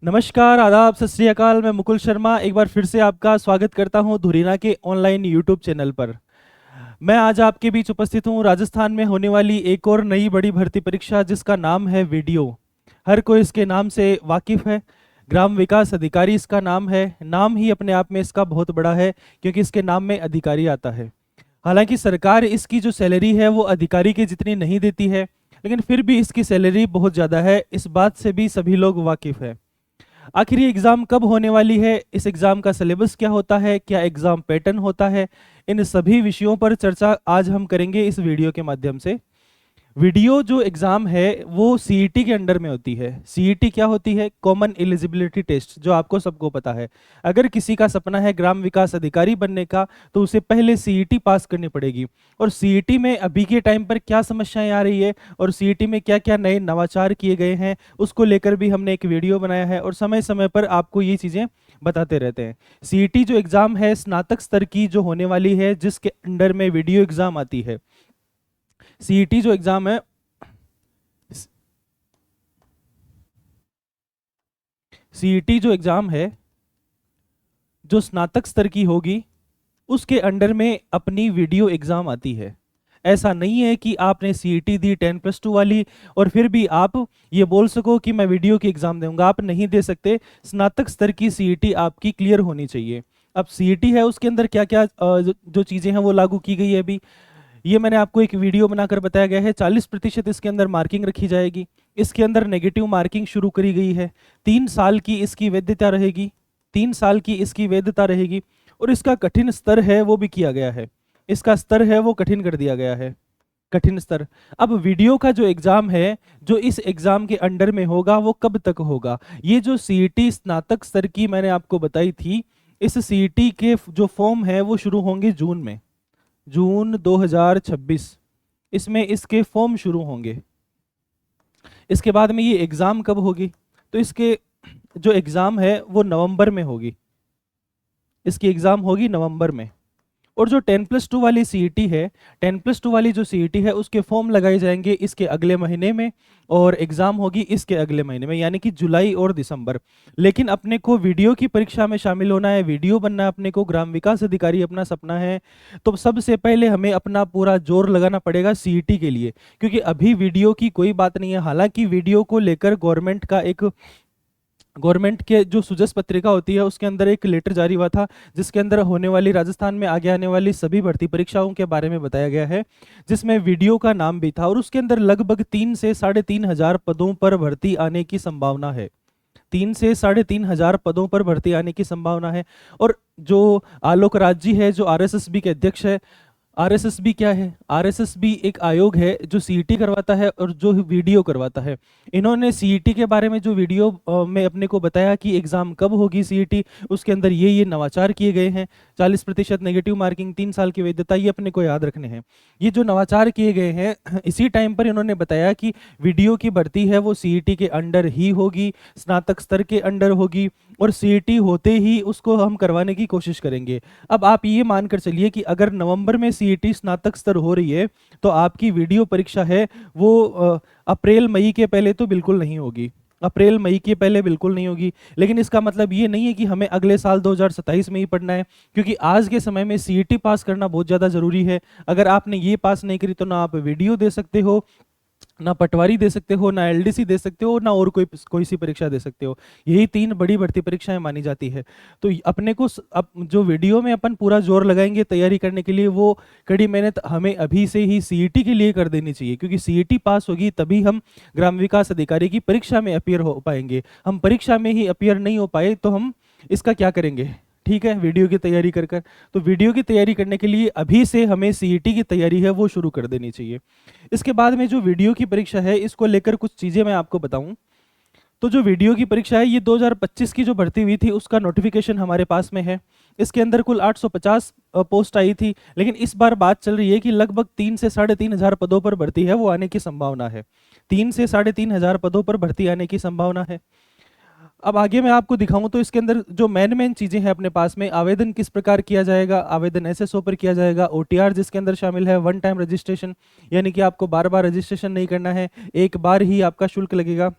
नमस्कार, आदाब, सत श्री अकाल। मैं मुकुल शर्मा एक बार फिर से आपका स्वागत करता हूं धुरीना के ऑनलाइन यूट्यूब चैनल पर। मैं आज आपके बीच उपस्थित हूं राजस्थान में होने वाली एक और नई बड़ी भर्ती परीक्षा जिसका नाम है वीडियो। हर कोई इसके नाम से वाकिफ है। ग्राम विकास अधिकारी इसका नाम है। नाम ही अपने आप में इसका बहुत बड़ा है क्योंकि इसके नाम में अधिकारी आता है। हालांकि सरकार इसकी जो सैलरी है वो अधिकारी की जितनी नहीं देती है, लेकिन फिर भी इसकी सैलरी बहुत ज़्यादा है। इस बात से भी सभी लोग वाकिफ है। आखिर ये एग्ज़ाम कब होने वाली है, इस एग्ज़ाम का सिलेबस क्या होता है, क्या एग्ज़ाम पैटर्न होता है, इन सभी विषयों पर चर्चा आज हम करेंगे इस वीडियो के माध्यम से। वीडियो जो एग्ज़ाम है वो सीईटी के अंडर में होती है। सीईटी क्या होती है? कॉमन एलिजिबिलिटी टेस्ट, जो आपको सबको पता है। अगर किसी का सपना है ग्राम विकास अधिकारी बनने का तो उसे पहले सीईटी पास करनी पड़ेगी। और सीईटी में अभी के टाइम पर क्या समस्याएं आ रही है और सीईटी में क्या क्या नए नवाचार किए गए हैं, उसको लेकर भी हमने एक वीडियो बनाया है और समय समय पर आपको ये चीज़ें बताते रहते हैं। सीईटी जो एग्ज़ाम है स्नातक स्तर की जो होने वाली है, जिसके अंडर में वीडियो एग्ज़ाम आती है। सीईटी जो एग्ज़ाम है, सीईटी जो एग्ज़ाम है जो स्नातक स्तर की होगी, उसके अंडर में अपनी वीडियो एग्ज़ाम आती है। ऐसा नहीं है कि आपने सीईटी दी 10+2 वाली और फिर भी आप ये बोल सको कि मैं वीडियो की एग्ज़ाम दूंगा। आप नहीं दे सकते। स्नातक स्तर की सीईटी आपकी क्लियर होनी चाहिए। अब सीईटी है उसके अंदर क्या क्या जो चीज़ें हैं वो लागू की गई है अभी, ये मैंने आपको एक वीडियो बनाकर बताया गया है। 40% इसके अंदर मार्किंग रखी जाएगी। इसके अंदर नेगेटिव मार्किंग शुरू करी गई है। 3 साल की इसकी वैधता रहेगी। 3 साल की इसकी वैधता रहेगी। और इसका कठिन स्तर है वो भी किया गया है। इसका स्तर है वो कठिन कर दिया गया है, कठिन स्तर। अब वीडियो का जो एग्ज़ाम है, जो इस एग्ज़ाम के अंडर में होगा वो कब तक होगा? ये जो सीईटी स्नातक स्तर की मैंने आपको बताई थी, इस सीईटी के जो फॉर्म है वो शुरू होंगे जून में, जून 2026। इसमें इसके फॉर्म शुरू होंगे। इसके बाद में ये एग्ज़ाम कब होगी? तो इसके जो एग्ज़ाम है वो नवंबर में होगी। इसकी एग्ज़ाम होगी नवंबर में। और जो 10+2 वाली सीईटी है, 10+2 वाली जो सीईटी है उसके फॉर्म लगाए जाएंगे इसके अगले महीने में और एग्ज़ाम होगी इसके अगले महीने में, यानी कि जुलाई और दिसंबर। लेकिन अपने को वीडियो की परीक्षा में शामिल होना है, वीडियो बनना है, अपने को ग्राम विकास अधिकारी अपना सपना है, तो सबसे पहले हमें अपना पूरा जोर लगाना पड़ेगा सीईटी के लिए, क्योंकि अभी वीडियो की कोई बात नहीं है। हालांकि वीडियो को लेकर गवर्नमेंट के जो सुजस पत्रिका होती है उसके अंदर एक लेटर जारी हुआ था, जिसके अंदर होने वाली राजस्थान में आगे आने वाली सभी भर्ती परीक्षाओं के बारे में बताया गया है, जिसमें वीडियो का नाम भी था। और उसके अंदर लगभग 3 से 3,500 पदों पर भर्ती आने की संभावना है। 3 से 3,500 पदों पर भर्ती आने की संभावना है। और जो आलोक राज जी है, जो आरएसएसबी के अध्यक्ष है, आरएसएसबी क्या है? आरएसएसबी एक आयोग है जो सीईटी करवाता है और जो वीडियो करवाता है। इन्होंने सीईटी के बारे में जो वीडियो में अपने को बताया कि एग्जाम कब होगी सीईटी, उसके अंदर ये नवाचार किए गए हैं। 40% नेगेटिव मार्किंग, 3 साल की वैधता, ये अपने को याद रखने हैं। ये जो नवाचार किए गए हैं, इसी टाइम पर इन्होंने बताया कि वीडियो की भर्ती है वो सीईटी के अंडर ही होगी, स्नातक स्तर के अंडर होगी, और सीईटी होते ही उसको हम करवाने की कोशिश करेंगे। अब आप ये मानकर चलिए कि अगर नवंबर में सीईटी स्नातक स्तर हो रही है तो आपकी वीडियो परीक्षा है वो अप्रैल मई के पहले तो बिल्कुल नहीं होगी। अप्रैल मई के पहले बिल्कुल नहीं होगी। लेकिन इसका मतलब ये नहीं है कि हमें अगले साल 2027 में ही पढ़ना है, क्योंकि आज के समय में सीईटी पास करना बहुत ज़्यादा ज़रूरी है। अगर आपने ये पास नहीं करी तो ना आप वीडियो दे सकते हो, ना पटवारी दे सकते हो, ना एलडीसी दे सकते हो, ना और कोई सी परीक्षा दे सकते हो। यही 3 बड़ी भर्ती परीक्षाएं मानी जाती है। तो अपने को अब जो वीडियो में अपन पूरा जोर लगाएंगे तैयारी करने के लिए, वो कड़ी मेहनत हमें अभी से ही सीईटी के लिए कर देनी चाहिए, क्योंकि सीईटी पास होगी तभी हम ग्राम विकास अधिकारी की परीक्षा में अपीयर हो पाएंगे। हम परीक्षा में ही अपीयर नहीं हो पाए तो हम इसका क्या करेंगे? ठीक है, वीडियो की तैयारी कर कर। तो वीडियो की तैयारी करने के लिए अभी से हमें सीईटी की तैयारी है वो शुरू कर देनी चाहिए। इसके बाद में जो वीडियो की परीक्षा है, इसको लेकर कुछ चीज़ें मैं आपको बताऊं। तो जो वीडियो की परीक्षा है, ये 2025 की जो भर्ती हुई थी उसका नोटिफिकेशन हमारे पास में है। इसके अंदर कुल 850 पोस्ट आई थी, लेकिन इस बार बात चल रही है कि लगभग 3 से 3,500 पदों पर भर्ती है वो आने की संभावना है। 3 से 3,500 पदों पर भर्ती आने की संभावना है। अब आगे मैं आपको दिखाऊं तो इसके अंदर जो मेन चीज़ें हैं अपने पास में, आवेदन किस प्रकार किया जाएगा। आवेदन एसएसओ पर किया जाएगा। ओटीआर जिसके अंदर शामिल है, वन टाइम रजिस्ट्रेशन, यानी कि आपको बार बार रजिस्ट्रेशन नहीं करना है, एक बार ही आपका शुल्क लगेगा।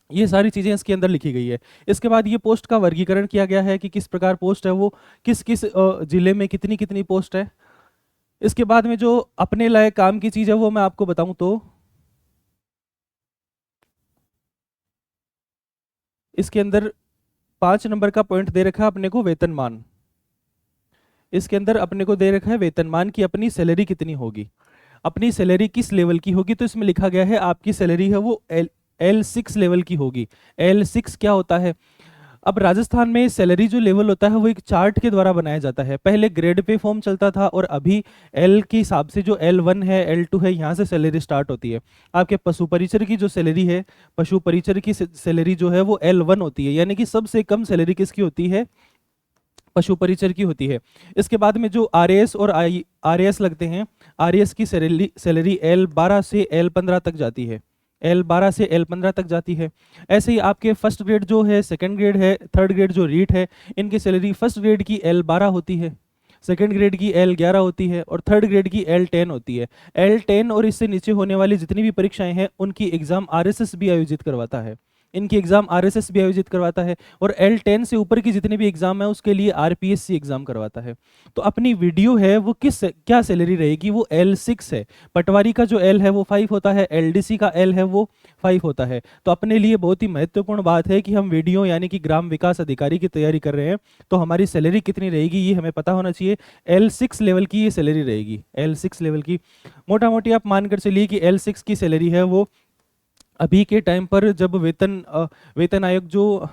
ये सारी चीज़ें इसके अंदर लिखी गई है। इसके बाद ये पोस्ट का वर्गीकरण किया गया है कि किस प्रकार पोस्ट है वो, किस किस जिले में कितनी कितनी पोस्ट है। इसके बाद में जो अपने लायक काम की चीज़ है वो मैं आपको बताऊं तो इसके अंदर 5 नंबर का पॉइंट दे रखा है अपने को वेतनमान। इसके अंदर अपने को दे रखा है वेतनमान की अपनी सैलरी कितनी होगी, अपनी सैलरी किस लेवल की होगी। तो इसमें लिखा गया है आपकी सैलरी है वो L6 लेवल की होगी। L6 क्या होता है? अब राजस्थान में सैलरी जो लेवल होता है वो एक चार्ट के द्वारा बनाया जाता है। पहले ग्रेड पे फॉर्म चलता था और अभी एल के हिसाब से जो L1 है L2 है यहाँ से सैलरी स्टार्ट होती है। आपके पशु परिचर की जो सैलरी है, पशु परिचर की सैलरी जो है वो L1 होती है, यानी कि सबसे कम सैलरी किसकी होती है? पशु परिचर की होती है। इसके बाद में जो आरएएस और आरएएस लगते हैं, आरएएस की सैलरी L12 से L15 तक जाती है, L12 से L15 तक जाती है। ऐसे ही आपके फर्स्ट ग्रेड जो है, सेकंड ग्रेड है, थर्ड ग्रेड जो रीट है, इनकी सैलरी फर्स्ट ग्रेड की L12 होती है, सेकंड ग्रेड की L11 होती है और थर्ड ग्रेड की L10 होती है। L10 और इससे नीचे होने वाली जितनी भी परीक्षाएं हैं उनकी एग्जाम आरएसएस भी आयोजित करवाता है, इनकी एग्जाम आरएसएस भी आयोजित करवाता है। और L10 से ऊपर की जितने भी एग्जाम है उसके लिए आरपीएससी एग्जाम करवाता है। तो अपनी वीडियो है वो क्या सैलरी रहेगी? वो L6 है। पटवारी का जो L है वो 5 होता है, एलडीसी का L है वो 5 होता है। तो अपने लिए बहुत ही महत्वपूर्ण बात है कि हम वीडियो यानी कि ग्राम विकास अधिकारी की तैयारी कर रहे हैं तो हमारी सैलरी कितनी रहेगी ये हमें पता होना चाहिए। L6 लेवल की ये सैलरी रहेगी, L6 लेवल की। मोटा मोटी आप मानकर चलिए कि L6 की सैलरी है वो अभी के टाइम पर जब वेतन आयोग जो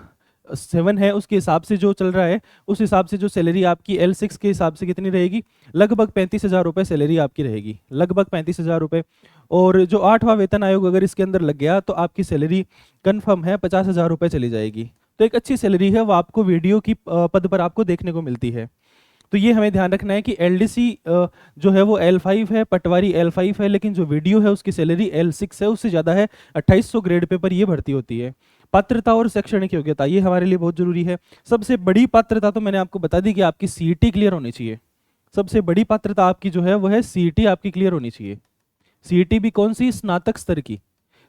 7 है उसके हिसाब से जो चल रहा है, उस हिसाब से जो सैलरी आपकी L6 के हिसाब से कितनी रहेगी? लगभग 35,000 रुपये सैलरी आपकी रहेगी, लगभग 35,000 रुपये। और जो 8वां वेतन आयोग अगर इसके अंदर लग गया तो आपकी सैलरी कन्फर्म है 50,000 रुपये चली जाएगी। तो एक अच्छी सैलरी है वो आपको वीडियो की पद पर आपको देखने को मिलती है। तो ये हमें ध्यान रखना है कि एलडीसी जो है वो L5 है, पटवारी L5 है, लेकिन जो वीडियो है उसकी सैलरी L6 है, उससे ज़्यादा है। 2800 ग्रेड पे पर ये भर्ती होती है। पात्रता और शैक्षणिक योग्यता ये हमारे लिए बहुत जरूरी है। सबसे बड़ी पात्रता तो मैंने आपको बता दी कि आपकी सीईटी क्लियर होनी चाहिए। सबसे बड़ी पात्रता आपकी जो है वो है सीईटी आपकी क्लियर होनी चाहिए। सीईटी भी कौन सी? स्नातक स्तर की,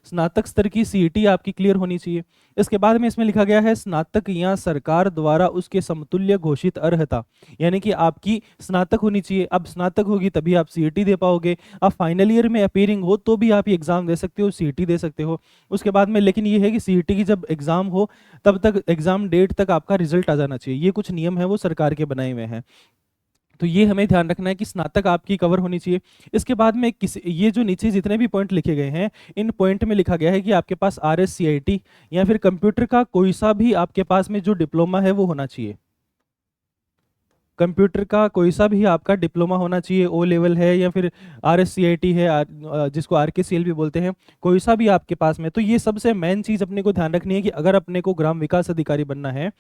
स्नातक स्तर की सीईटी आपकी क्लियर होनी चाहिए। इसके बाद में इसमें लिखा गया है स्नातक या सरकार द्वारा उसके समतुल्य घोषित अर्हता, यानी कि आपकी स्नातक होनी चाहिए। अब स्नातक होगी तभी आप सीईटी दे पाओगे। आप फाइनल ईयर में अपीयरिंग हो तो भी आप ये एग्जाम दे सकते हो, सीईटी दे सकते हो। उसके बाद में लेकिन ये है कि सीईटी की जब एग्जाम हो तब तक एग्जाम डेट तक आपका रिजल्ट आ जाना चाहिए। ये कुछ नियम है वो सरकार के बनाए हुए हैं। तो ये हमें ध्यान रखना है कि स्नातक आपकी कवर होनी चाहिए। इसके बाद में ये जो नीचे जितने भी पॉइंट लिखे गए हैं इन पॉइंट में लिखा गया है कि आपके पास RSCIT या फिर कंप्यूटर का कोई सा भी आपके पास में जो डिप्लोमा है वो होना चाहिए। कंप्यूटर का कोई सा भी आपका डिप्लोमा होना चाहिए, O लेवल है या फिर RSCIT है, जिसको RKCL भी बोलते हैं, कोई सा भी आपके पास में। तो ये सबसे मेन चीज़ अपने को ध्यान रखनी है कि अगर अपने को ग्राम विकास अधिकारी बनना है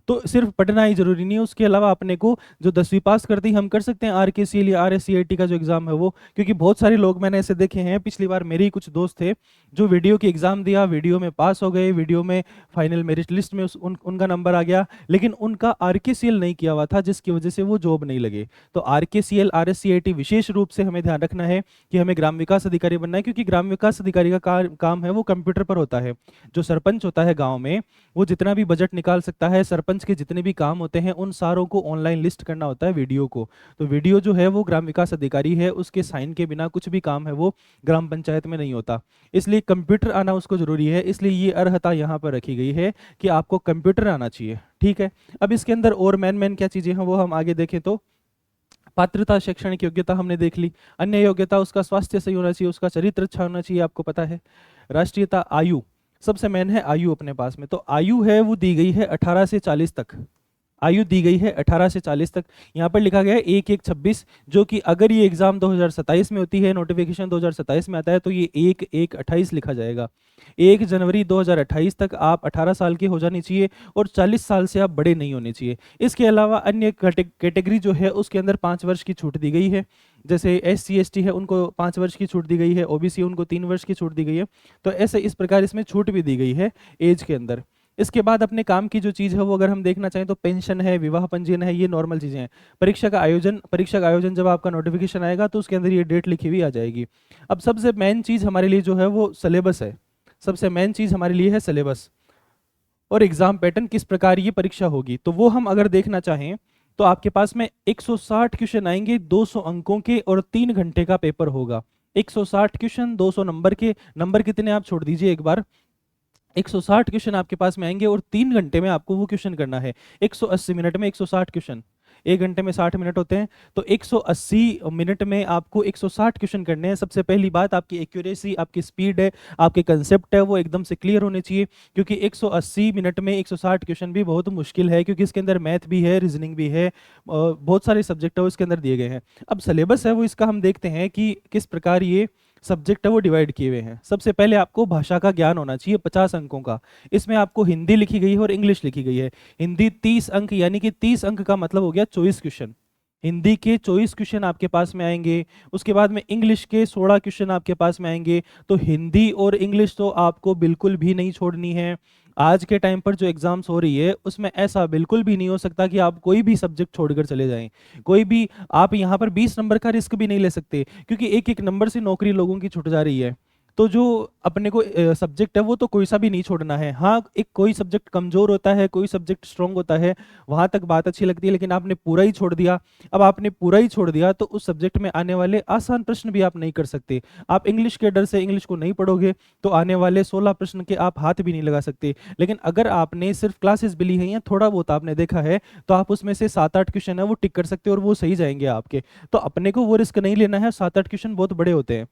तो सिर्फ पढ़ना ही जरूरी नहीं है, उसके अलावा अपने को जो 10वीं पास करते ही हम कर सकते हैं RKCL या RSCIT का जो एग्जाम है वो। क्योंकि बहुत सारे लोग मैंने ऐसे देखे हैं, पिछली बार मेरे ही कुछ दोस्त थे जो वीडियो की एग्जाम दिया, वीडियो में पास हो गए, वीडियो में फाइनल मेरिट लिस्ट में उनका नंबर आ गया, लेकिन उनका RKCL नहीं किया हुआ था जिसकी वजह से वो जॉब नहीं लगे। तो RKCL RSCIT विशेष रूप से हमें ध्यान रखना है कि हमें ग्राम विकास अधिकारी बनना है, क्योंकि ग्राम विकास अधिकारी का काम है वो कंप्यूटर पर होता है। जो सरपंच होता है गाँव में वो जितना भी बजट निकाल सकता है, सरपंच के जितने भी काम होते हैं उन सारों को ऑनलाइन लिस्ट करना होता है वीडियो को। तो वीडियो जो है वो ग्राम विकास अधिकारी है, उसके साइन के बिना कुछ भी काम है वो ग्राम पंचायत में नहीं होता। इसलिए कंप्यूटर आना उसको जरूरी है, इसलिए ये अर्हता यहाँ पर रखी गई है कि आपको कंप्यूटर आना चाहिए। ठीक है, अब इसके अंदर और मेन क्या चीजें हैं वो हम आगे देखें तो पात्रता, शैक्षणिक योग्यता हमने देख ली। अन्य योग्यता उसका स्वास्थ्य सही होना चाहिए, उसका चरित्र अच्छा होना चाहिए, आपको पता है। राष्ट्रीयता, आयु, सबसे मेन है आयु अपने पास में। तो आयु है वो दी गई है 18 से 40 तक, आयु दी गई है 18 से 40 तक। यहाँ पर लिखा गया है 1/1/26, जो कि अगर ये एग्जाम 2027 में होती है, नोटिफिकेशन 2027 में आता है तो ये 1/1/28 लिखा जाएगा। 1 जनवरी 2028 तक आप 18 साल के हो जानी चाहिए और 40 साल से आप बड़े नहीं होने चाहिए। इसके अलावा अन्य कैटेगरी जो है उसके अंदर 5 वर्ष की छूट दी गई है। जैसे SC ST है उनको 5 वर्ष की छूट दी गई है, OBC उनको 3 वर्ष की छूट दी गई है। तो ऐसे इस प्रकार इसमें छूट भी दी गई है एज के अंदर। इसके बाद अपने काम की जो चीज़ है वो अगर हम देखना चाहें तो पेंशन है, विवाह पंजीयन है, ये नॉर्मल चीज़ें हैं। परीक्षा का आयोजन जब आपका नोटिफिकेशन आएगा तो उसके अंदर ये डेट लिखी हुई आ जाएगी। अब सबसे मेन चीज़ हमारे लिए जो है वो सिलेबस है। सबसे मेन चीज हमारे लिए है सिलेबस और एग्जाम पैटर्न, किस प्रकार ये परीक्षा होगी। तो वो हम अगर देखना चाहें तो आपके पास में 160 क्वेश्चन आएंगे 200 अंकों के और 3 घंटे का पेपर होगा। 160 क्वेश्चन 200 नंबर के, नंबर कितने आप छोड़ दीजिए एक बार, 160 क्वेश्चन आपके पास में आएंगे और 3 घंटे में आपको वो क्वेश्चन करना है। 180 मिनट में 160 क्वेश्चन, 1 घंटे में 60 मिनट होते हैं, तो 180 मिनट में आपको 160 क्वेश्चन करने हैं। सबसे पहली बात, आपकी एक्यूरेसी, आपकी स्पीड है, आपके कंसेप्ट है, वो एकदम से क्लियर होने चाहिए, क्योंकि 180 मिनट में 160 क्वेश्चन भी बहुत मुश्किल है, क्योंकि इसके अंदर मैथ भी है, रीजनिंग भी है, बहुत सारे सब्जेक्ट है वो इसके अंदर दिए गए हैं। अब सिलेबस है वो इसका हम देखते हैं कि किस प्रकार ये सब्जेक्ट है वो डिवाइड किए हुए हैं। सबसे पहले आपको भाषा का ज्ञान होना चाहिए 50 अंकों का। इसमें आपको हिंदी लिखी गई है और इंग्लिश लिखी गई है। हिंदी 30 अंक, यानी कि 30 अंक का मतलब हो गया 24 क्वेश्चन। हिंदी के 24 क्वेश्चन आपके पास में आएंगे। उसके बाद में इंग्लिश के 16 क्वेश्चन आपके पास में आएंगे। तो हिंदी और इंग्लिश तो आपको बिल्कुल भी नहीं छोड़नी है। आज के टाइम पर जो एग्जाम्स हो रही है उसमें ऐसा बिल्कुल भी नहीं हो सकता कि आप कोई भी सब्जेक्ट छोड़कर चले जाएं। कोई भी, आप यहाँ पर 20 नंबर का रिस्क भी नहीं ले सकते, क्योंकि एक एक नंबर से नौकरी लोगों की छूट जा रही है। तो जो अपने को सब्जेक्ट है वो तो कोई सा भी नहीं छोड़ना है। हाँ, एक कोई सब्जेक्ट कमजोर होता है, कोई सब्जेक्ट स्ट्रांग होता है, वहां तक बात अच्छी लगती है, लेकिन आपने पूरा ही छोड़ दिया। अब आपने पूरा ही छोड़ दिया तो उस सब्जेक्ट में आने वाले आसान प्रश्न भी आप नहीं कर सकते। आप इंग्लिश के डर से इंग्लिश को नहीं पढ़ोगे तो आने वाले 16 प्रश्न के आप हाथ भी नहीं लगा सकते। लेकिन अगर आपने सिर्फ क्लासेस भी ली है या थोड़ा बहुत आपने देखा है, तो आप उसमें से 7-8 क्वेश्चन है वो टिक कर सकते हो और वो सही जाएंगे आपके। तो अपने को वो रिस्क नहीं लेना है। 7-8 क्वेश्चन बहुत बड़े होते हैं,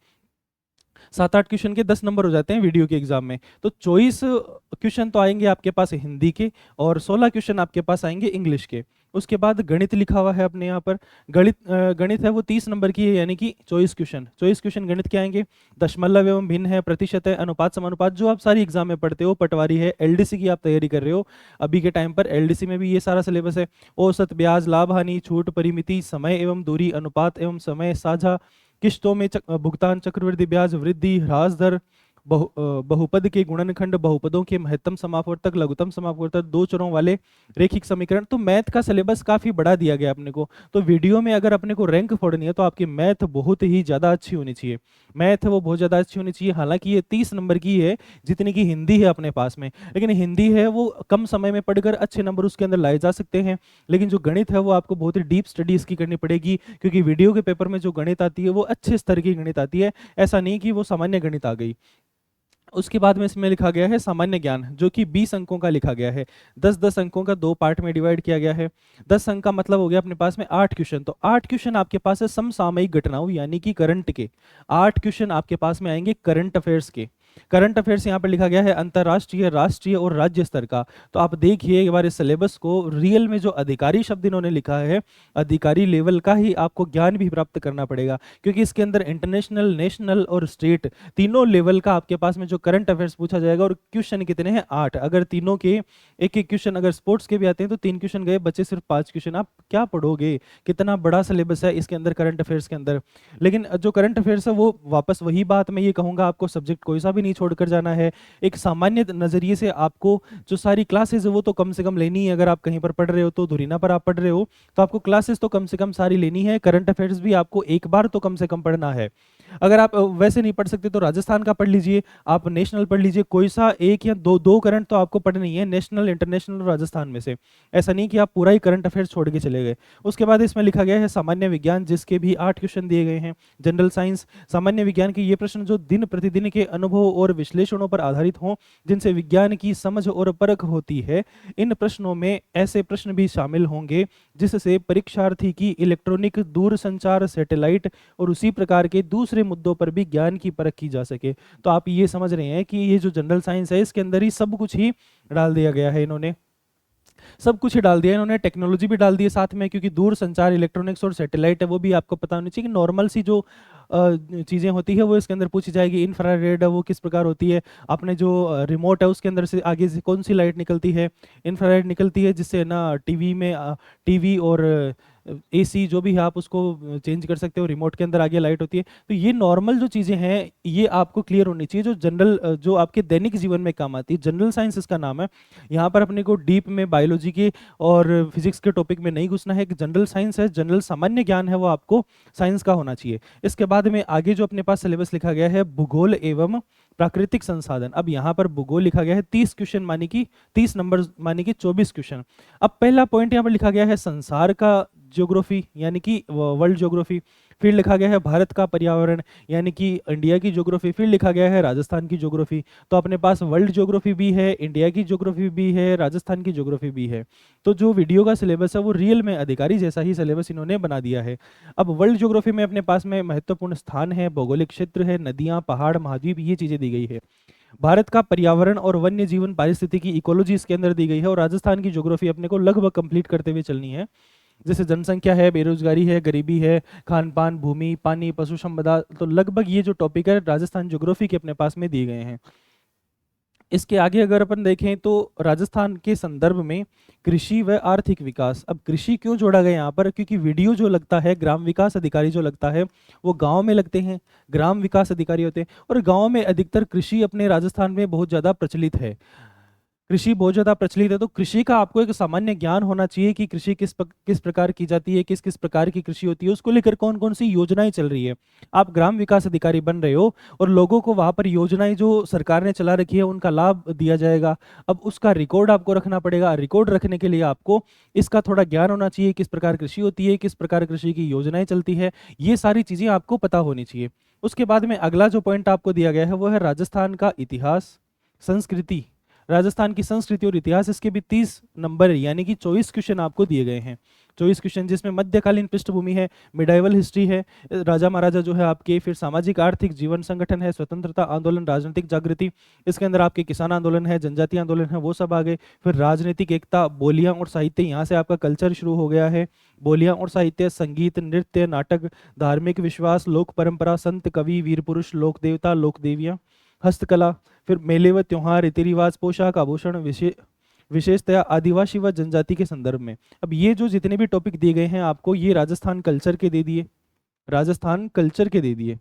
7-8 क्वेश्चन के 10 नंबर हो जाते हैं वीडियो के एग्जाम में। तो 24 क्वेश्चन तो आएंगे आपके पास हिंदी के और 16 क्वेश्चन आपके पास आएंगे इंग्लिश के। उसके बाद गणित लिखा हुआ है अपने यहाँ पर। गणित है वो 30 नंबर की है, यानी कि 24 क्वेश्चन गणित के आएंगे। दशमलव एवं भिन्न है, प्रतिशत है, अनुपात समानुपात, जो आप सारी एग्जाम में पढ़ते हो। पटवारी है, एलडीसी की आप तैयारी कर रहे हो अभी के टाइम पर, एलडीसी में भी ये सारा सिलेबस है। औसत, ब्याज, लाभ हानि, छूट, परिमिति, समय एवं दूरी, अनुपात एवं समय, साझा, किस्तों में भुगतान, चक्रवृद्धि ब्याज, वृद्धि, ह्रास दर, बहुपद के गुणनखंड, बहुपदों के महत्तम समापवर्तक, लघुत्तम समापवर्तक, दो चरों वाले रेखिक समीकरण। तो मैथ का सिलेबस काफी बड़ा दिया गया अपने को। तो वीडियो में अगर अपने को रैंक फोड़नी है तो आपकी मैथ बहुत ही ज्यादा अच्छी होनी चाहिए। मैथ वो बहुत ज्यादा अच्छी होनी चाहिए। हालांकि ये 30 नंबर की है जितनी की हिंदी है अपने पास में, लेकिन हिंदी है वो कम समय में पढ़कर अच्छे नंबर उसके अंदर लाए जा सकते हैं। लेकिन जो गणित है वो आपको बहुत ही डीप स्टडी इसकी करनी पड़ेगी, क्योंकि वीडियो के पेपर में जो गणित आती है वो अच्छे स्तर की गणित आती है, ऐसा नहीं कि वो सामान्य गणित आ गई। उसके बाद में इसमें लिखा गया है सामान्य ज्ञान, जो कि 20 अंकों का लिखा गया है। 10-10 अंकों का 2 पार्ट में डिवाइड किया गया है। 10 अंक का मतलब हो गया अपने पास में 8 क्वेश्चन। तो 8 क्वेश्चन आपके पास है समसामयिक घटनाओं यानी कि करंट के। 8 क्वेश्चन आपके पास में आएंगे करंट अफेयर्स के। करंट अफेयर्स यहाँ पर लिखा गया है अंतरराष्ट्रीय, राष्ट्रीय और राज्य स्तर का। तो आप देखिए एक बार इस सिलेबस को, रियल में जो अधिकारी शब्द इन्होंने लिखा है, अधिकारी लेवल का ही आपको ज्ञान भी प्राप्त करना पड़ेगा, क्योंकि इसके अंदर इंटरनेशनल, नेशनल और स्टेट तीनों लेवल का आपके पास में जो करंट अफेयर्स पूछा जाएगा। और क्वेश्चन कितने हैं? 8। अगर तीनों के एक एक क्वेश्चन, अगर स्पोर्ट्स के भी आते हैं तो 3 क्वेश्चन गए, बचे सिर्फ 5 क्वेश्चन। आप क्या पढ़ोगे? कितना बड़ा सिलेबस है इसके अंदर, करंट अफेयर्स के अंदर। लेकिन जो करंट अफेयर्स है वो, वापस वही बात मैं ये कहूंगा, आपको सब्जेक्ट कोई सा भी नहीं छोड़कर जाना है। एक सामान्य नजरिए से आपको जो सारी क्लासेस है वो तो कम से कम लेनी है। अगर आप कहीं पर पढ़ रहे हो तो धुरीना पर आप पढ़ रहे हो तो आपको क्लासेस तो कम से कम सारी लेनी है। करंट अफेयर्स भी आपको एक बार तो कम से कम पढ़ना है। अगर आप वैसे नहीं पढ़ सकते तो राजस्थान का पढ़ लीजिए, आप नेशनल पढ़ लीजिए, कोई सा एक या दो करंट तो आपको पढ़ना ही है, नेशनल, इंटरनेशनल और राजस्थान में से। ऐसा नहीं कि आप पूरा ही करंट अफेयर्स छोड़ के चले गए। उसके बाद इसमें लिखा गया है सामान्य विज्ञान, जिसके भी 8 क्वेश्चन दिए गए हैं। जनरल साइंस, सामान्य विज्ञान के ये प्रश्न जो दिन प्रतिदिन के अनुभव और विश्लेषणों पर आधारित हों, जिनसे विज्ञान की समझ और परख होती है। इन प्रश्नों में ऐसे प्रश्न भी शामिल होंगे जिससे परीक्षार्थी की इलेक्ट्रॉनिक, दूरसंचार, सैटेलाइट और उसी प्रकार के दूसरे मुद्दों पर भी ज्ञान की परख की जा सके। तो आप ये समझ रहे हैं कि ये जो जनरल साइंस है इसके अंदर ही सब कुछ ही डाल दिया गया है। इन्होंने सब कुछ ही डाल दिया, इन्होंने टेक्नोलॉजी भी डाल दी है साथ में, क्योंकि दूर संचार, इलेक्ट्रॉनिक्स और सैटेलाइट है वो भी आपको पता होनी चाहिए कि नॉर्मल सी जो चीज़ें होती है वो इसके अंदर पूछी जाएगी। इंफ्रारेड है वो किस प्रकार होती है, अपने जो रिमोट है उसके अंदर से आगे से कौन सी लाइट निकलती है, इंफ्रारेड निकलती है, जिससे ना टीवी में, टीवी और एसी जो भी है आप उसको चेंज कर सकते हो, रिमोट के अंदर आगे लाइट होती है। तो ये नॉर्मल जो चीज़ें हैं ये आपको क्लियर होनी चाहिए, जो जनरल, जो आपके दैनिक जीवन में काम आती है। जनरल साइंस इसका नाम है। यहाँ पर अपने को डीप में बायोलॉजी के और फिजिक्स के टॉपिक में नहीं घुसना है। जनरल साइंस है, जनरल सामान्य ज्ञान है वो आपको साइंस का होना चाहिए। इसके बाद में आगे जो अपने पास सिलेबस लिखा गया है भूगोल एवं प्राकृतिक संसाधन। अब यहाँ पर भूगोल लिखा गया है 30 क्वेश्चन मानी कि 30 नंबर मानी कि 24 क्वेश्चन। अब पहला पॉइंट यहाँ पर लिखा गया है संसार का ज्योग्राफी यानी कि वर्ल्ड ज्योग्राफी, फिर लिखा गया है भारत का पर्यावरण यानी कि इंडिया की ज्योग्राफी, फिर लिखा गया है राजस्थान की ज्योग्राफी। तो अपने पास वर्ल्ड ज्योग्राफी भी है, इंडिया की ज्योग्राफी भी है, राजस्थान की ज्योग्राफी भी है। तो जो वीडियो का सिलेबस है वो रियल में अधिकारी जैसा ही सिलेबस इन्होंने बना दिया है। अब वर्ल्ड ज्योग्राफी में अपने पास में महत्वपूर्ण स्थान है, भौगोलिक क्षेत्र है, नदियां, पहाड़, महाद्वीप, ये चीजें दी गई है। भारत का पर्यावरण और वन्य जीवन पारिस्थितिकी इकोलॉजी इसके अंदर दी गई है। और राजस्थान की ज्योग्राफी अपने को लगभग कंप्लीट करते हुए चलनी है, जैसे जनसंख्या है, बेरोजगारी है, गरीबी है, खान पान, भूमि, पानी, पशु संपदा। तो लगभग ये जो टॉपिक है राजस्थान ज्योग्राफी के अपने पास में दिए गए हैं। इसके आगे अगर अपन देखें तो राजस्थान के संदर्भ में कृषि व आर्थिक विकास। अब कृषि क्यों जोड़ा गया यहाँ पर, क्योंकि वीडियो जो लगता है, ग्राम विकास अधिकारी जो लगता है वो गांव में लगते हैं, ग्राम विकास अधिकारी होते हैं, और गांव में अधिकतर कृषि अपने राजस्थान में बहुत ज़्यादा प्रचलित है। कृषि बहुत ज़्यादा प्रचलित है, तो कृषि का आपको एक सामान्य ज्ञान होना चाहिए कि कृषि किस प्रकार की जाती है, किस किस प्रकार की कृषि होती है, उसको लेकर कौन कौन सी योजनाएं चल रही है। आप ग्राम विकास अधिकारी बन रहे हो और लोगों को वहां पर योजनाएं जो सरकार ने चला रखी है उनका लाभ दिया जाएगा। अब उसका रिकॉर्ड आपको रखना पड़ेगा। रिकॉर्ड रखने के लिए आपको इसका थोड़ा ज्ञान होना चाहिए, किस प्रकार कृषि होती है, किस प्रकार कृषि की योजनाएं चलती है, ये सारी चीज़ें आपको पता होनी चाहिए। उसके बाद में अगला जो पॉइंट आपको दिया गया है वो है राजस्थान का इतिहास, संस्कृति। राजस्थान की संस्कृति और इतिहास, इसके भी 30 नंबर यानी कि 24 क्वेश्चन आपको दिए गए हैं। 24 क्वेश्चन जिसमें मध्यकालीन पृष्ठभूमि है, मिडाइवल हिस्ट्री है, राजा महाराजा जो है आपके, फिर सामाजिक आर्थिक जीवन संगठन है, स्वतंत्रता आंदोलन, राजनीतिक जागृति, इसके अंदर आपके किसान आंदोलन है, जनजातीय आंदोलन है, वो सब आ गए। फिर राजनीतिक एकता, बोलियां और साहित्य, यहाँ से आपका कल्चर शुरू हो गया है। बोलियां और साहित्य, संगीत, नृत्य, नाटक, धार्मिक विश्वास, लोक परंपरा, संत कवि, वीर पुरुष, लोक देवता, लोक देवियां, हस्तकला, फिर मेले व त्योहार, रीति रिवाज, पोशाक, आभूषण, विशेषतया आदिवासी व जनजाति के संदर्भ में। अब ये जो जितने भी टॉपिक दिए गए हैं आपको, ये राजस्थान कल्चर के दे दिए, राजस्थान कल्चर के दे दिए।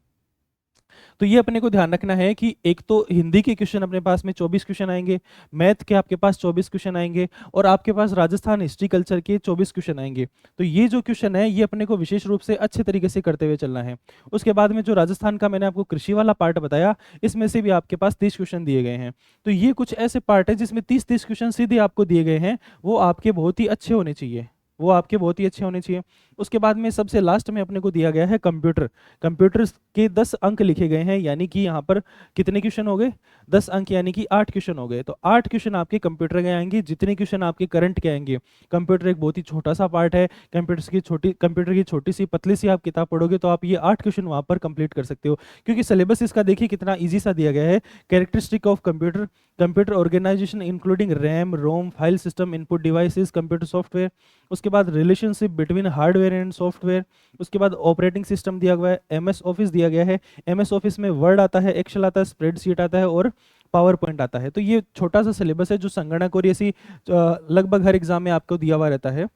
तो ये अपने को ध्यान रखना है कि एक तो हिंदी के क्वेश्चन अपने पास में 24 क्वेश्चन आएंगे, मैथ के आपके पास 24 क्वेश्चन आएंगे, और आपके पास राजस्थान हिस्ट्री कल्चर के 24 क्वेश्चन आएंगे। तो ये जो क्वेश्चन है ये अपने को विशेष रूप से अच्छे तरीके से करते हुए चलना है। उसके बाद में जो राजस्थान का मैंने आपको कृषि वाला पार्ट बताया, इसमें से भी आपके पास 30 क्वेश्चन दिए गए हैं। तो ये कुछ ऐसे पार्ट है जिसमें 30-30 क्वेश्चन सीधे आपको दिए गए हैं, वो आपके बहुत ही अच्छे होने चाहिए, वो आपके बहुत ही अच्छे होने चाहिए। उसके बाद में सबसे लास्ट में अपने को दिया गया है कंप्यूटर। कंप्यूटर के 10 अंक लिखे गए हैं, यानी कि यहाँ पर कितने क्वेश्चन हो गए, 10 अंक यानी कि 8 क्वेश्चन हो गए। तो 8 क्वेश्चन आपके कंप्यूटर के आएंगे, जितने क्वेश्चन आपके करंट के आएंगे। कंप्यूटर एक बहुत ही छोटा सा पार्ट है, कंप्यूटर की छोटी सी पतली सी आप किताब पढ़ोगे तो आप ये 8 क्वेश्चन वहाँ पर कंप्लीट कर सकते हो, क्योंकि सिलेबस इसका देखिए कितना ईजी सा दिया गया है। Characteristic of computer, computer organisation including RAM, ROM, file system, input devices, computer software. उसके बाद relationship between hardware and software. उसके बाद ऑपरेटिंग सिस्टम दिया हुआ है, एमएस ऑफिस दिया गया है। एमएस ऑफिस में वर्ड आता है, एक्सेल आता है, स्प्रेडशीट आता है और पावर पॉइंट आता है। तो ये छोटा सा सिलेबस है जो संगणक और ऐसी लगभग हर एग्जाम में आपको दिया हुआ रहता है।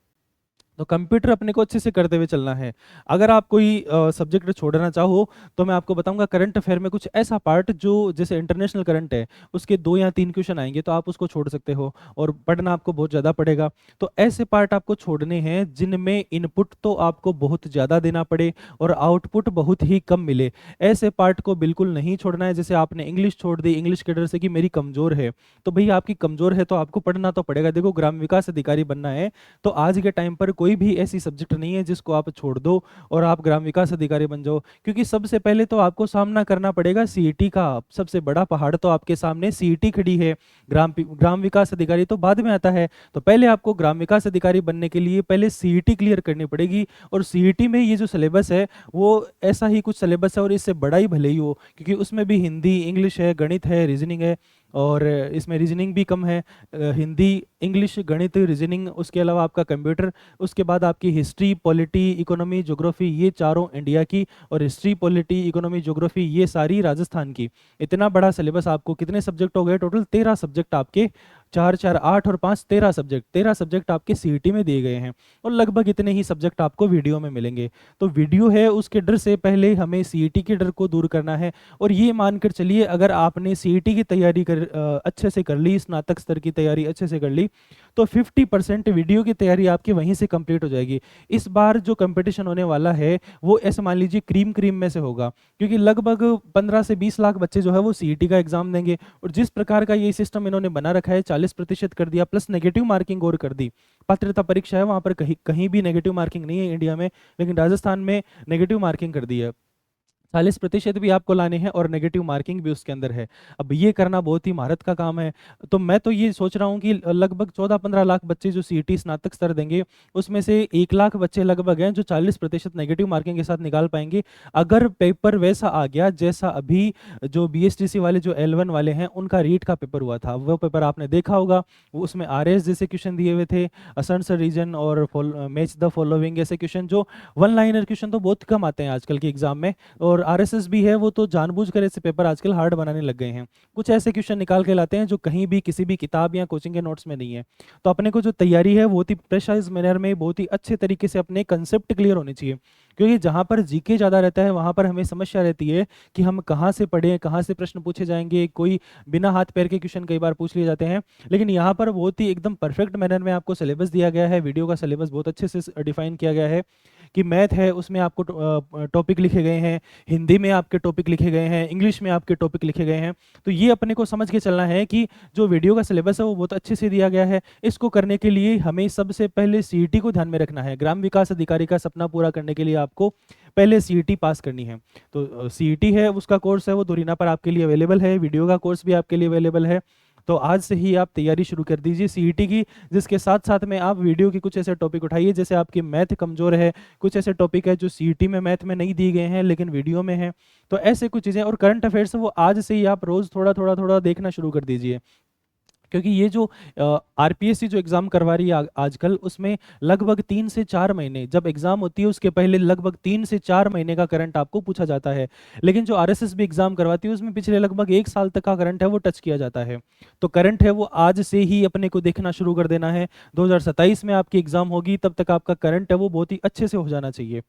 तो कंप्यूटर अपने को अच्छे से करते हुए चलना है। अगर आप कोई सब्जेक्ट छोड़ना चाहो तो मैं आपको बताऊंगा करंट अफेयर में कुछ ऐसा पार्ट जो जैसे इंटरनेशनल करंट है उसके 2 या 3 क्वेश्चन आएंगे तो आप उसको छोड़ सकते हो, और पढ़ना आपको बहुत ज़्यादा पड़ेगा। तो ऐसे पार्ट आपको छोड़ने हैं जिनमें इनपुट तो आपको बहुत ज़्यादा देना पड़े और आउटपुट बहुत ही कम मिले। ऐसे पार्ट को बिल्कुल नहीं छोड़ना है। जैसे आपने इंग्लिश छोड़ दी इंग्लिश के डर से कि मेरी कमज़ोर है, तो भाई आपकी कमज़ोर है तो आपको पढ़ना तो पड़ेगा। देखो ग्राम विकास अधिकारी बनना है तो आज के टाइम पर कोई भी ऐसी सब्जेक्ट नहीं है जिसको आप छोड़ दो और आप ग्राम विकास अधिकारी बन जाओ, क्योंकि सबसे पहले तो आपको सामना करना पड़ेगा सीईटी का। सबसे बड़ा पहाड़ तो आपके सामने सीईटी खड़ी है। ग्राम विकास अधिकारी तो बाद में आता है, तो पहले आपको ग्राम विकास अधिकारी बनने के लिए पहले सीईटी क्लियर करनी पड़ेगी। और सीईटी में ये जो सिलेबस है वो ऐसा ही कुछ सिलेबस है और इससे बड़ा ही भले ही हो, क्योंकि उसमें भी हिंदी, इंग्लिश है, गणित है, रीजनिंग है, और इसमें रीजनिंग भी कम है। हिंदी, इंग्लिश, गणित, रीजनिंग, उसके अलावा आपका कंप्यूटर, उसके बाद आपकी हिस्ट्री, पॉलिटी, इकोनॉमी, ज्योग्राफी, ये चारों इंडिया की, और हिस्ट्री, पॉलिटी, इकोनॉमी, ज्योग्राफी ये सारी राजस्थान की। इतना बड़ा सिलेबस आपको, कितने सब्जेक्ट हो गए टोटल, 13 सब्जेक्ट आपके 4 4 8 और 5 13 सब्जेक्ट आपके सीईटी में दिए गए हैं, और लगभग इतने ही सब्जेक्ट आपको वीडियो में मिलेंगे। तो वीडियो है उसके डर से पहले हमें सीईटी के डर को दूर करना है। और ये मानकर चलिए, अगर आपने सीईटी की तैयारी अच्छे से कर ली, स्नातक स्तर की तैयारी अच्छे से कर ली, तो 50% वीडियो की तैयारी आपकी वहीं से कंप्लीट हो जाएगी। इस बार जो कंपटीशन होने वाला है वो ऐसे मान लीजिए क्रीम क्रीम में से होगा, क्योंकि लगभग 15 से 20 लाख बच्चे जो है वो सीईटी का एग्जाम देंगे। और जिस प्रकार का ये सिस्टम इन्होंने बना रखा है, 40% कर दिया प्लस नेगेटिव मार्किंग और कर दी। पात्रता परीक्षा है, वहां पर कहीं कहीं भी नेगेटिव मार्किंग नहीं है इंडिया में, लेकिन राजस्थान में नेगेटिव मार्किंग कर दी है। 40% भी आपको लाने हैं और नेगेटिव मार्किंग भी उसके अंदर है। अब ये करना बहुत ही महारत का काम है। तो मैं तो ये सोच रहा हूँ कि लगभग 14-15 लाख बच्चे जो सीईटी स्नातक स्तर देंगे, उसमें से 1 लाख बच्चे लगभग हैं जो 40% नेगेटिव मार्किंग के साथ निकाल पाएंगे। अगर पेपर वैसा आ गया जैसा अभी जो बीएसटीसी वाले जो L1 वाले हैं उनका रीट का पेपर हुआ था, वो पेपर आपने देखा होगा, वो उसमें आरएस जैसे क्वेश्चन दिए हुए थे, असर्ट रीजन और मैच द फॉलोइंग ऐसे क्वेश्चन, जो वन लाइनर क्वेश्चन तो बहुत कम आते हैं आजकल के एग्जाम में। और आरएसएस भी है, वो तो जानबूझकर ऐसे पेपर आजकल हार्ड बनाने लग गए हैं। कुछ ऐसे क्वेश्चन निकाल के लाते हैं जो कहीं भी किसी भी किताब या कोचिंग के नोट्स में नहीं है। तो अपने को जो तैयारी है बहुत ही प्रेसाइज मैनर में, बहुत ही अच्छे तरीके से अपने कंसेप्ट क्लियर होने चाहिए। क्योंकि जहाँ पर जीके ज़्यादा रहता है वहाँ पर हमें समस्या रहती है कि हम कहाँ से पढ़ें, कहाँ से प्रश्न पूछे जाएंगे, कोई बिना हाथ पैर के क्वेश्चन कई बार पूछ लिए जाते हैं। लेकिन यहाँ पर बहुत ही एकदम परफेक्ट मैनर में आपको सिलेबस दिया गया है, वीडियो का सिलेबस बहुत अच्छे से डिफाइन किया गया है कि मैथ है उसमें आपको टॉपिक लिखे गए हैं, हिंदी में आपके टॉपिक लिखे गए हैं, इंग्लिश में आपके टॉपिक लिखे गए हैं। तो ये अपने को समझ के चलना है कि जो वीडियो का सिलेबस है वो बहुत अच्छे से दिया गया है। इसको करने के लिए हमें सबसे पहले सीईटी को ध्यान में रखना है। ग्राम विकास अधिकारी का सपना पूरा करने के लिए आपको पहले सीईटी पास करनी है। तो सीईटी है उसका कोर्स है वो दोरीना पर आपके लिए अवेलेबल है, वीडियो का कोर्स भी आपके लिए अवेलेबल है। तो आज से ही आप तैयारी शुरू कर दीजिए सीईटी की, जिसके साथ साथ में आप वीडियो की कुछ ऐसे टॉपिक उठाइए, जैसे आपकी मैथ कमजोर है, कुछ ऐसे टॉपिक है जो सीईटी में मैथ में नहीं दिए गए हैं लेकिन वीडियो में है। तो ऐसे कुछ चीज़ें और करंट अफेयर्स वो आज से ही आप रोज थोड़ा थोड़ा थोड़ा देखना शुरू कर दीजिए। क्योंकि ये जो आरपीएससी जो एग्जाम करवा रही है आजकल, उसमें लगभग 3 से 4 महीने जब एग्जाम होती है उसके पहले लगभग 3 से 4 महीने का करंट आपको पूछा जाता है। लेकिन जो आरएसएस भी एग्जाम करवाती है उसमें पिछले लगभग 1 साल तक का करंट है वो टच किया जाता है। तो करंट है वो आज से ही अपने को देखना शुरू कर देना है। 2027 में आपकी एग्जाम होगी, तब तक आपका करंट है वो बहुत ही अच्छे से हो जाना चाहिए।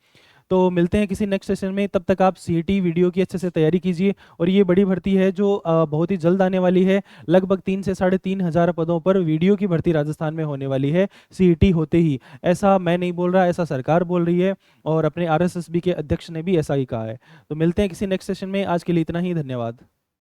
तो मिलते हैं किसी नेक्स्ट सेशन में, तब तक आप सीईटी वीडियो की अच्छे से तैयारी कीजिए। और ये बड़ी भर्ती है जो बहुत ही जल्द आने वाली है, लगभग 3 से 3,500 पदों पर वीडियो की भर्ती राजस्थान में होने वाली है सीईटी होते ही। ऐसा मैं नहीं बोल रहा, ऐसा सरकार बोल रही है और अपने आरएसएसबी के अध्यक्ष ने भी ऐसा ही कहा है। तो मिलते हैं किसी नेक्स्ट सेशन में, आज के लिए इतना ही, धन्यवाद।